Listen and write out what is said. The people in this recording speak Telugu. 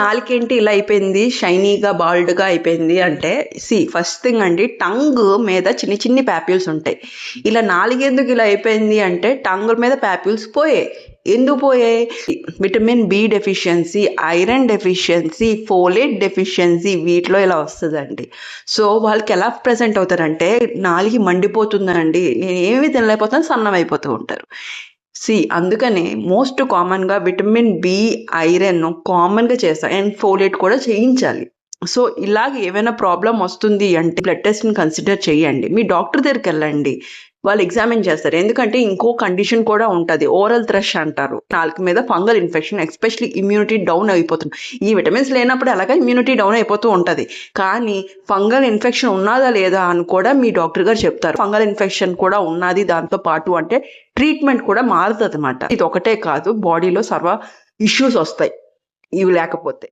నాలుకేంటి ఇలా అయిపోయింది, షైనీగా, బాల్డ్‌గా అయిపోయింది అంటే, ఫస్ట్ థింగ్ అండి, టంగ్ మీద చిన్ని చిన్ని పాప్యూల్స్ ఉంటాయి. ఇలా నాలుగెందుకు ఇలా అయిపోయింది అంటే, టంగ్ మీద పాప్యూల్స్ పోయాయి. ఎందుకు పోయాయి? Vitamin B deficiency, iron deficiency, folate deficiency వీటిలో ఇలా వస్తదండి. సో, వాళ్ళకి ఎలా ప్రెజెంట్ అవుతారంటే, నాలుక మండిపోతుందండి, నేనేమి తినలేకపోతున్నాను, సన్నం అయిపోతూ ఉంటారు. అందుకనే మోస్ట్ కామన్‌గా విటమిన్ బి, ఐరన్ కామన్‌గా చేస్తారు. అండ్ ఫోలేట్ కూడా చేయించాలి. సో, ఇలాగ ఏవైనా ప్రాబ్లమ్ వస్తుంది అంటే బ్లడ్ టెస్ట్‌ని కన్సిడర్ చేయండి. మీ డాక్టర్ దగ్గరికెళ్ళండి. వాళ్ళు ఎగ్జామిన్ చేస్తారు. ఎందుకంటే ఇంకో కండిషన్ కూడా ఉంటది. ఓరల్ థ్రష్ అంటారు. నాలుక మీద fungal infection, especially immunity down అయిపోతుంది. ఈ విటమిన్స్ లేనప్పుడు ఎలాగో ఇమ్యూనిటీ డౌన్ అయిపోతూ ఉంటది. కానీ ఫంగల్ ఇన్ఫెక్షన్ ఉన్నాదా లేదా అని కూడా మీ డాక్టర్ గారు చెప్తారు. ఫంగల్ ఇన్ఫెక్షన్ కూడా ఉన్నది దాంతో పాటు అంటే ట్రీట్మెంట్ కూడా మారుతదనమాట. ఇది ఒకటే కాదు, బాడీలో సర్వ ఇష్యూస్ వస్తాయి ఇవి లేకపోతే.